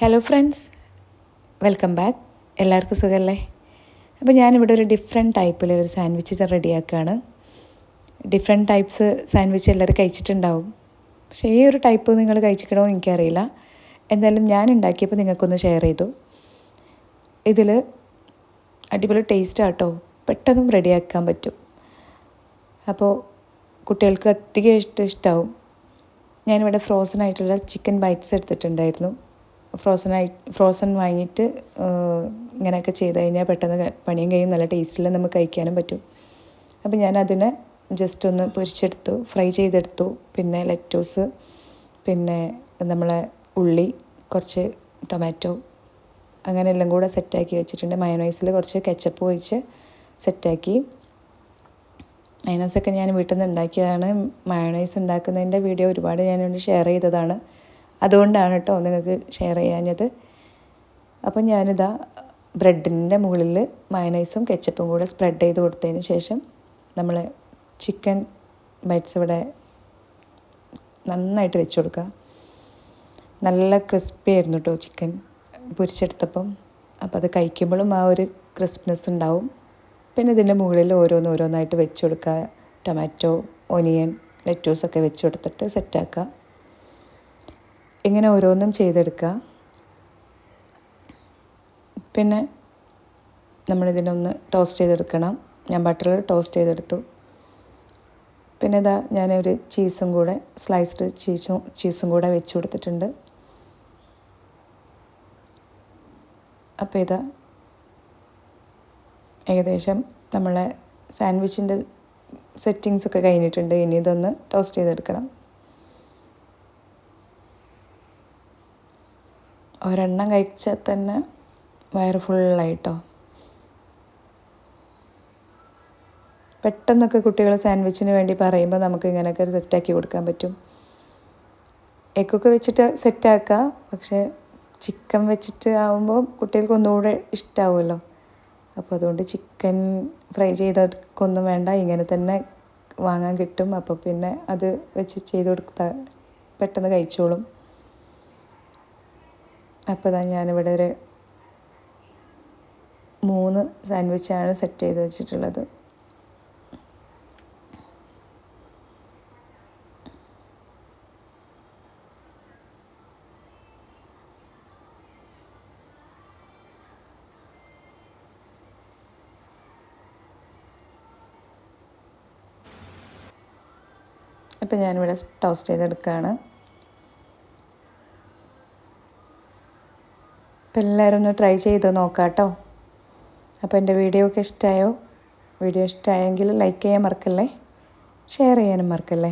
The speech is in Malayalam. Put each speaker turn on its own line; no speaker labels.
Hello friends, welcome back. എല്ലാവർക്കും സുഖമല്ലേ? അപ്പോൾ ഞാനിവിടെ ഒരു ഡിഫറെൻറ്റ് ടൈപ്പിൽ ഒരു സാൻഡ്വിച്ച് റെഡിയാക്കുകയാണ്. ഡിഫറെൻറ്റ് ടൈപ്സ് സാൻഡ്വിച്ച് എല്ലാവരും കഴിച്ചിട്ടുണ്ടാവും. പക്ഷേ ഈ ഒരു ടൈപ്പ് നിങ്ങൾ കഴിച്ചിക്കണോ എനിക്കറിയില്ല. എന്തായാലും ഞാൻ ഉണ്ടാക്കിയപ്പോൾ നിങ്ങൾക്കൊന്ന് ഷെയർ ചെയ്തു. ഇതിൽ അടിപൊളി ടേസ്റ്റ് ആട്ടോ, പെട്ടെന്നും റെഡിയാക്കാൻ പറ്റും. അപ്പോൾ കുട്ടികൾക്ക് അധികം ഇഷ്ടമാവും. ഞാനിവിടെ ഫ്രോസൺ ആയിട്ടുള്ള ചിക്കൻ ബൈറ്റ്സ് എടുത്തിട്ടുണ്ടായിരുന്നു. ഫ്രോസൺ വാങ്ങിയിട്ട് ഇങ്ങനെയൊക്കെ ചെയ്ത് കഴിഞ്ഞാൽ പെട്ടെന്ന് പണിയും കഴിയും, നല്ല ടേസ്റ്റിൽ നമുക്ക് കഴിക്കാനും പറ്റും. അപ്പോൾ ഞാനതിനെ ജസ്റ്റ് ഒന്ന് പൊരിച്ചെടുത്തു, ഫ്രൈ ചെയ്തെടുത്തു. പിന്നെ ലെറ്റൂസ്, പിന്നെ നമ്മളെ ഉള്ളി, കുറച്ച് ടൊമാറ്റോ, അങ്ങനെ എല്ലാം കൂടെ സെറ്റാക്കി വെച്ചിട്ടുണ്ട്. മയോണൈസിൽ കുറച്ച് കെച്ചപ്പ് ഒഴിച്ച് സെറ്റാക്കി. മയോണൈസൊക്കെ ഞാൻ വീട്ടിൽ നിന്ന് ഉണ്ടാക്കിയതാണ്. മയോണൈസ് ഉണ്ടാക്കുന്നതിൻ്റെ വീഡിയോ ഒരുപാട് ഞാനിവിടെ ഷെയർ ചെയ്തതാണ്. അതുകൊണ്ടാണ് കേട്ടോ നിങ്ങൾക്ക് ഷെയർ ചെയ്യാഞ്ഞത്. അപ്പം ഞാനിതാ ബ്രെഡിൻ്റെ മുകളിൽ മയോണൈസും കെച്ചപ്പും കൂടെ സ്പ്രെഡ് ചെയ്ത് കൊടുത്തതിന് ശേഷം നമ്മൾ ചിക്കൻ ബൈറ്റ്സ് ഇവിടെ നന്നായിട്ട് വെച്ച് കൊടുക്കുക. നല്ല ക്രിസ്പി ആയിരുന്നു കേട്ടോ ചിക്കൻ പൊരിച്ചെടുത്തപ്പം. അപ്പോൾ അത് കഴിക്കുമ്പോഴും ആ ഒരു ക്രിസ്പ്നെസ് ഉണ്ടാവും. പിന്നെ ഇതിൻ്റെ മുകളിൽ ഓരോന്നായിട്ട് വെച്ച് കൊടുക്കുക. ടൊമാറ്റോ, ഒനിയൻ, ലെറ്റൂസൊക്കെ വെച്ച് കൊടുത്തിട്ട് സെറ്റാക്കുക. ഇങ്ങനെ ഓരോന്നും ചെയ്തെടുക്കുക. പിന്നെ നമ്മളിതിനൊന്ന് ടോസ്റ്റ് ചെയ്തെടുക്കണം. ഞാൻ ബട്ടറിൽ ടോസ്റ്റ് ചെയ്തെടുത്തു. പിന്നെ ഇതാ ഞാനൊരു ചീസും കൂടെ, സ്ലൈസ്ഡ് ചീസും കൂടെ വെച്ച് കൊടുത്തിട്ടുണ്ട്. അപ്പോൾ ഇതാ ഏകദേശം നമ്മളെ സാൻഡ്വിച്ചിൻ്റെ സെറ്റിങ്സൊക്കെ കഴിഞ്ഞിട്ടുണ്ട്. ഇനി ഇതൊന്ന് ടോസ്റ്റ് ചെയ്തെടുക്കണം. ഒരെണ്ണം കഴിച്ചാൽ തന്നെ വയറ് ഫുള്ളായിട്ടോ. പെട്ടെന്നൊക്കെ കുട്ടികൾ സാൻഡ്വിച്ചിന് വേണ്ടി പറയുമ്പോൾ നമുക്ക് ഇങ്ങനെയൊക്കെ സെറ്റാക്കി കൊടുക്കാൻ പറ്റും. എഗ്ഗൊക്കെ വെച്ചിട്ട് സെറ്റാക്കുക. പക്ഷേ ചിക്കൻ വെച്ചിട്ട് ആകുമ്പോൾ കുട്ടികൾക്ക് ഒന്നുകൂടെ ഇഷ്ടമാവുമല്ലോ. അപ്പോൾ അതുകൊണ്ട് ചിക്കൻ ഫ്രൈ ചെയ്തൊന്നും വേണ്ട, ഇങ്ങനെ തന്നെ വാങ്ങാൻ കിട്ടും. അപ്പോൾ പിന്നെ അത് വെച്ച് ചെയ്ത് കൊടുത്താൽ പെട്ടെന്ന് കഴിച്ചോളും. അപ്പോൾ ഇതാ ഞാനിവിടെ ഒരു 3 സാൻഡ്വിച്ചാണ് സെറ്റ് ചെയ്ത് വെച്ചിട്ടുള്ളത്. അപ്പോൾ ഞാനിവിടെ ടോസ്റ്റ് ചെയ്തെടുക്കുകയാണ്. അപ്പോൾ എല്ലാവരും ഒന്ന് ട്രൈ ചെയ്ത് നോക്കാം കേട്ടോ. അപ്പോൾ എൻ്റെ വീഡിയോ ഒക്കെ ഇഷ്ടമായോ? വീഡിയോ ഇഷ്ടമായെങ്കിൽ ലൈക്ക് ചെയ്യാൻ മറക്കല്ലേ, ഷെയർ ചെയ്യാനും മറക്കല്ലേ.